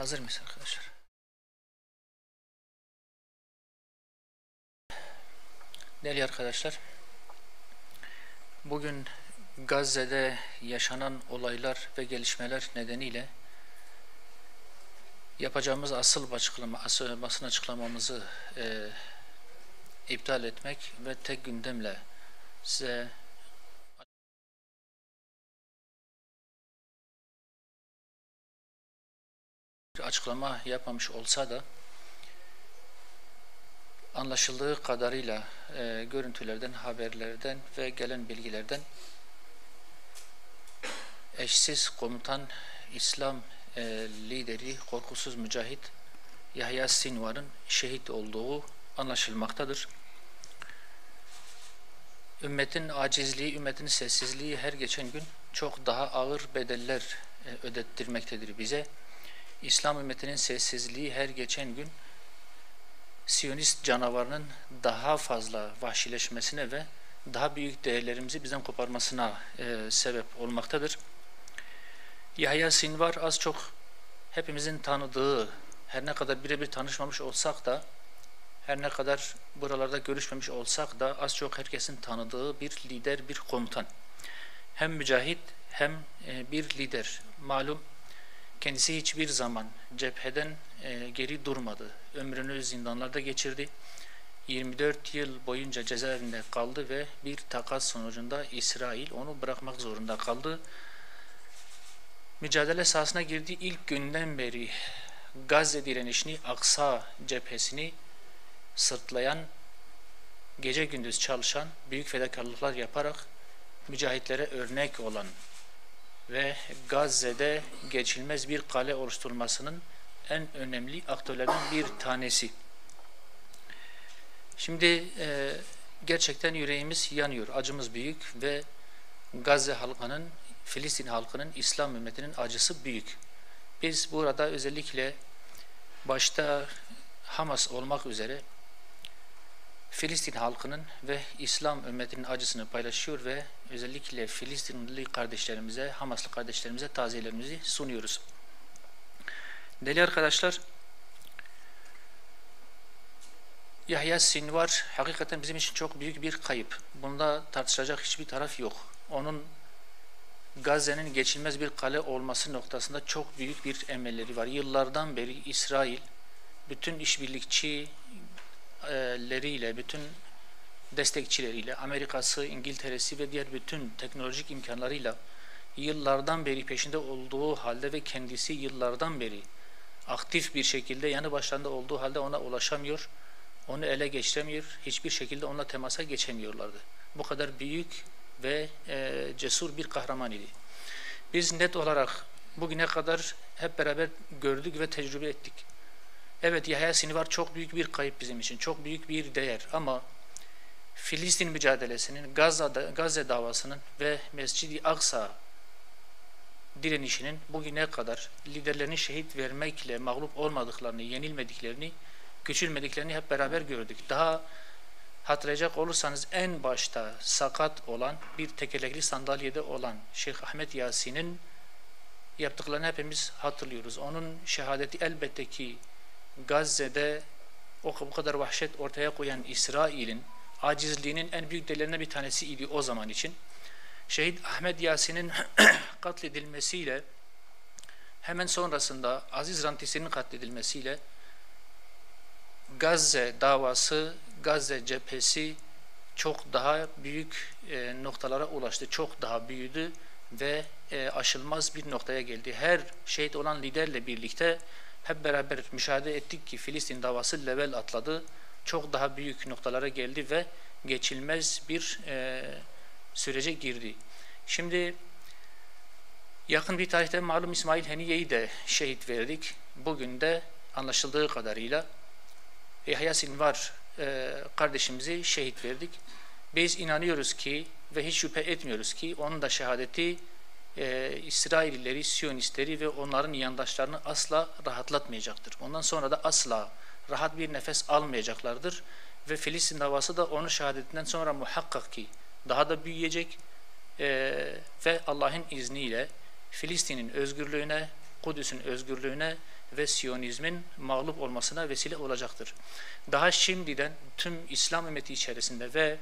Hazır mıyız arkadaşlar? Değerli arkadaşlar, bugün Gazze'de yaşanan olaylar ve gelişmeler nedeniyle yapacağımız asıl basın açıklamamızı iptal etmek ve tek gündemle size bir açıklama yapmamış olsa da anlaşıldığı kadarıyla görüntülerden, haberlerden ve gelen bilgilerden eşsiz komutan, İslam lideri, korkusuz mücahit Yahya Sinvar'ın şehit olduğu anlaşılmaktadır. Ümmetin acizliği, ümmetin sessizliği her geçen gün çok daha ağır bedeller ödettirmektedir bize. İslam ümmetinin sessizliği her geçen gün Siyonist canavarının daha fazla vahşileşmesine ve daha büyük değerlerimizi bizden koparmasına sebep olmaktadır. Yahya Sinvar az çok hepimizin tanıdığı, her ne kadar birebir tanışmamış olsak da, her ne kadar buralarda görüşmemiş olsak da az çok herkesin tanıdığı bir lider, bir komutan. Hem mücahit hem bir lider. Malum kendisi hiçbir zaman cepheden geri durmadı. Ömrünü zindanlarda geçirdi. 24 yıl boyunca cezaevinde kaldı ve bir takas sonucunda İsrail onu bırakmak zorunda kaldı. Mücadele sahasına girdiği ilk günden beri Gazze direnişini, Aksa cephesini sırtlayan, gece gündüz çalışan, büyük fedakarlıklar yaparak mücahitlere örnek olan ve Gazze'de geçilmez bir kale oluşturulmasının en önemli aktörlerden bir tanesi. Şimdi gerçekten yüreğimiz yanıyor, acımız büyük ve Gazze halkının, Filistin halkının, İslam ümmetinin acısı büyük. Biz burada özellikle başta Hamas olmak üzere Filistin halkının ve İslam ümmetinin acısını paylaşıyor ve özellikle Filistinli kardeşlerimize, Hamaslı kardeşlerimize taziyelerimizi sunuyoruz. Değerli arkadaşlar, Yahya Sinvar hakikaten bizim için çok büyük bir kayıp. Bunda tartışacak hiçbir taraf yok. Onun Gazze'nin geçilmez bir kale olması noktasında çok büyük bir emelleri var. Yıllardan beri İsrail bütün işbirlikçileriyle, bütün destekçileriyle, Amerika'sı, İngiltere'si ve diğer bütün teknolojik imkanlarıyla yıllardan beri peşinde olduğu halde ve kendisi yıllardan beri aktif bir şekilde yanı başlarında olduğu halde ona ulaşamıyor, onu ele geçiremiyor, hiçbir şekilde onunla temasa geçemiyorlardı. Bu kadar büyük ve cesur bir kahraman idi. Biz net olarak bugüne kadar hep beraber gördük ve tecrübe ettik. Evet, Yahya Sinvar çok büyük bir kayıp bizim için, çok büyük bir değer ama Filistin mücadelesinin, Gazze davasının ve Mescid-i Aksa direnişinin bugüne kadar liderlerini şehit vermekle mağlup olmadıklarını, yenilmediklerini, küçülmediklerini hep beraber gördük. Daha hatırlayacak olursanız en başta sakat olan, bir tekerlekli sandalyede olan Şeyh Ahmet Yasin'in yaptıklarını hepimiz hatırlıyoruz. Onun şehadeti elbette ki Gazze'de bu kadar vahşet ortaya koyan İsrail'in acizliğinin en büyük delillerinden bir tanesiydi o zaman için. Şehit Ahmet Yasin'in katledilmesiyle hemen sonrasında Aziz Rantisi'nin katledilmesiyle Gazze davası, Gazze cephesi çok daha büyük noktalara ulaştı, çok daha büyüdü ve aşılmaz bir noktaya geldi. Her şehit olan liderle birlikte hep beraber müşahede ettik ki Filistin davası level atladı, çok daha büyük noktalara geldi ve geçilmez bir sürece girdi. Şimdi yakın bir tarihte malum İsmail Haniye'yi de şehit verdik. Bugün de anlaşıldığı kadarıyla Yahya Sinvar kardeşimizi şehit verdik. Biz inanıyoruz ki ve hiç şüphe etmiyoruz ki onun da şehadeti İsraillileri, Siyonistleri ve onların yandaşlarını asla rahatlatmayacaktır. Ondan sonra da asla rahat bir nefes almayacaklardır ve Filistin davası da onun şehadetinden sonra muhakkak ki daha da büyüyecek ve Allah'ın izniyle Filistin'in özgürlüğüne, Kudüs'ün özgürlüğüne ve Siyonizmin mağlup olmasına vesile olacaktır. Daha şimdiden tüm İslam ümmeti içerisinde ve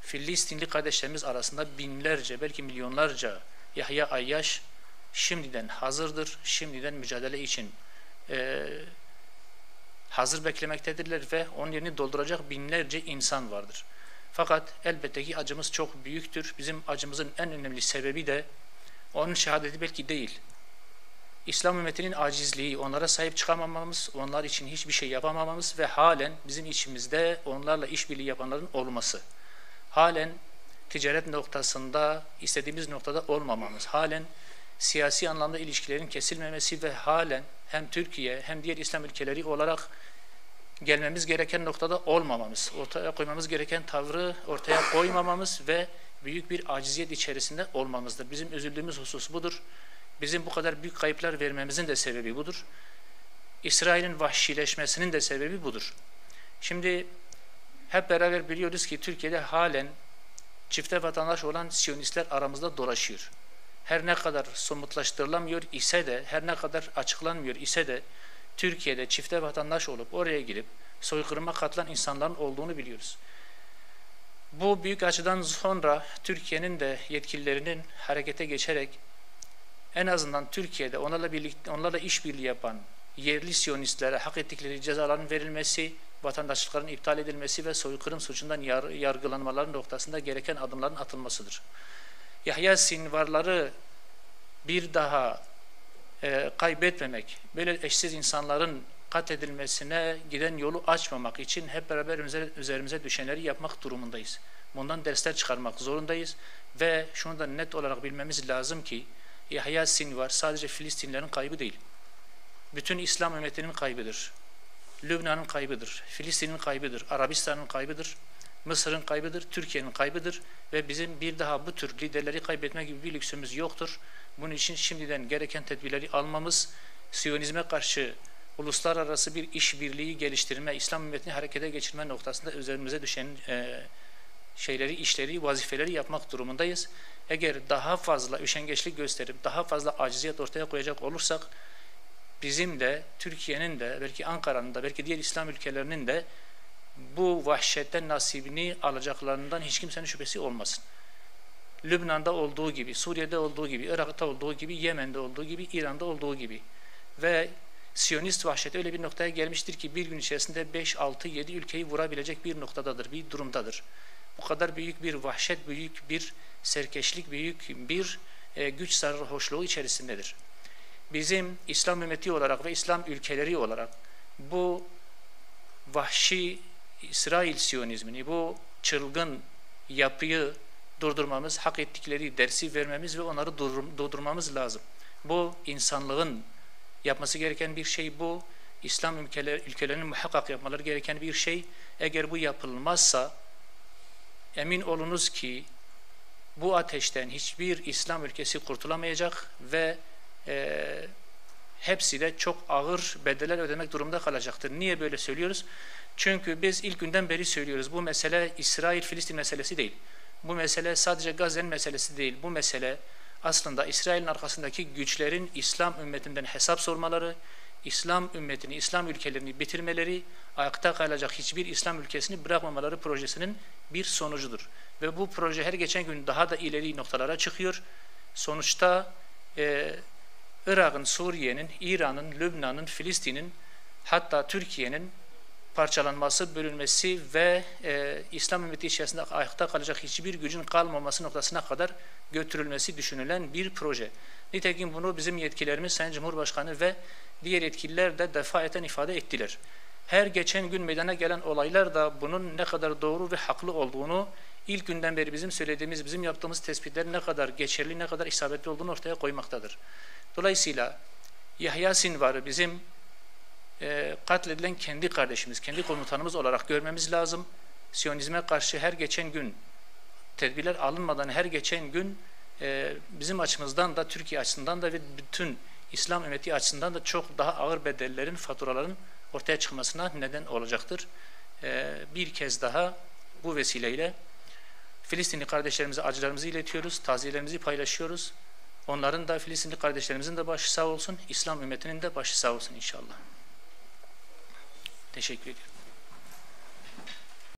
Filistinli kardeşlerimiz arasında binlerce, belki milyonlarca Yahya Ayyaş şimdiden hazırdır, şimdiden mücadele için hazır beklemektedirler ve onun yerini dolduracak binlerce insan vardır. Fakat elbette ki acımız çok büyüktür. Bizim acımızın en önemli sebebi de onun şehadeti belki değil. İslam ümmetinin acizliği, onlara sahip çıkamamamız, onlar için hiçbir şey yapamamamız ve halen bizim içimizde onlarla işbirliği yapanların olması. Halen ticaret noktasında istediğimiz noktada olmamamız, halen siyasi anlamda ilişkilerin kesilmemesi ve halen hem Türkiye hem diğer İslam ülkeleri olarak gelmemiz gereken noktada olmamamız, ortaya koymamız gereken tavrı ortaya koymamamız ve büyük bir aciziyet içerisinde olmamızdır. Bizim üzüldüğümüz husus budur. Bizim bu kadar büyük kayıplar vermemizin de sebebi budur. İsrail'in vahşileşmesinin de sebebi budur. Şimdi hep beraber biliyoruz ki Türkiye'de halen çifte vatandaş olan Siyonistler aramızda dolaşıyor. Her ne kadar somutlaştırılamıyor ise de, her ne kadar açıklanmıyor ise de Türkiye'de çifte vatandaş olup oraya girip soykırıma katılan insanların olduğunu biliyoruz. Bu büyük açıdan sonra Türkiye'nin de yetkililerinin harekete geçerek en azından Türkiye'de onlarla işbirliği yapan yerli Siyonistlere hak ettikleri cezaların verilmesi, vatandaşlıkların iptal edilmesi ve soykırım suçundan yargılanmaları noktasında gereken adımların atılmasıdır. Yahya Sinvarları bir daha kaybetmemek, böyle eşsiz insanların katledilmesine giden yolu açmamak için hep beraber üzerimize düşenleri yapmak durumundayız. Bundan dersler çıkarmak zorundayız ve şunu da net olarak bilmemiz lazım ki Yahya Sinvar sadece Filistinlilerin kaybı değil. Bütün İslam ümmetinin kaybıdır. Lübnan'ın kaybıdır, Filistin'in kaybıdır, Arabistan'ın kaybıdır, Mısır'ın kaybıdır, Türkiye'nin kaybıdır ve bizim bir daha bu tür liderleri kaybetme gibi bir lüksümüz yoktur. Bunun için şimdiden gereken tedbirleri almamız, Siyonizme karşı uluslararası bir işbirliği geliştirme, İslam ümmetini harekete geçirme noktasında üzerimize düşen işleri, vazifeleri yapmak durumundayız. Eğer daha fazla üşengeçlik gösterip daha fazla aciziyet ortaya koyacak olursak bizim de, Türkiye'nin de, belki Ankara'nın da, belki diğer İslam ülkelerinin de bu vahşetten nasibini alacaklarından hiç kimsenin şüphesi olmasın. Lübnan'da olduğu gibi, Suriye'de olduğu gibi, Irak'ta olduğu gibi, Yemen'de olduğu gibi, İran'da olduğu gibi ve Siyonist vahşet öyle bir noktaya gelmiştir ki bir gün içerisinde 5, 6, 7 ülkeyi vurabilecek bir noktadadır, bir durumdadır. Bu kadar büyük bir vahşet, büyük bir serkeşlik, büyük bir güç sarhoşluğu içerisindedir. Bizim İslam ümmeti olarak ve İslam ülkeleri olarak bu vahşi İsrail Siyonizmini, bu çılgın yapıyı durdurmamız, hak ettikleri dersi vermemiz ve onları durdurmamız lazım. Bu insanlığın yapması gereken bir şey bu. İslam ülkelerinin muhakkak yapmaları gereken bir şey. Eğer bu yapılmazsa emin olunuz ki bu ateşten hiçbir İslam ülkesi kurtulamayacak ve hepsi de çok ağır bedeller ödemek durumunda kalacaktır. Niye böyle söylüyoruz? Çünkü biz ilk günden beri söylüyoruz. Bu mesele İsrail-Filistin meselesi değil. Bu mesele sadece Gazze'nin meselesi değil. Bu mesele aslında İsrail'in arkasındaki güçlerin İslam ümmetinden hesap sormaları, İslam ümmetini, İslam ülkelerini bitirmeleri, ayakta kalacak hiçbir İslam ülkesini bırakmamaları projesinin bir sonucudur. Ve bu proje her geçen gün daha da ileri noktalara çıkıyor. Sonuçta Irak'ın, Suriye'nin, İran'ın, Lübnan'ın, Filistin'in, hatta Türkiye'nin parçalanması, bölünmesi ve İslam ümmeti içerisinde ayakta kalacak hiçbir gücün kalmaması noktasına kadar götürülmesi düşünülen bir proje. Nitekim bunu bizim yetkilerimiz, Sayın Cumhurbaşkanı ve diğer yetkililer de defaeten ifade ettiler. Her geçen gün meydana gelen olaylar da bunun ne kadar doğru ve haklı olduğunu, ilk günden beri bizim söylediğimiz, bizim yaptığımız tespitlerin ne kadar geçerli, ne kadar isabetli olduğunu ortaya koymaktadır. Dolayısıyla Yahya Sinvar'ı bizim katledilen kendi kardeşimiz, kendi komutanımız olarak görmemiz lazım. Siyonizme karşı her geçen gün tedbirler alınmadan her geçen gün bizim açımızdan da, Türkiye açısından da ve bütün İslam ümmeti açısından da çok daha ağır bedellerin, faturaların ortaya çıkmasına neden olacaktır. Bir kez daha bu vesileyle Filistinli kardeşlerimize acılarımızı iletiyoruz, taziyelerimizi paylaşıyoruz. Onların da, Filistinli kardeşlerimizin de başı sağ olsun, İslam ümmetinin de başı sağ olsun inşallah. Teşekkür ediyorum.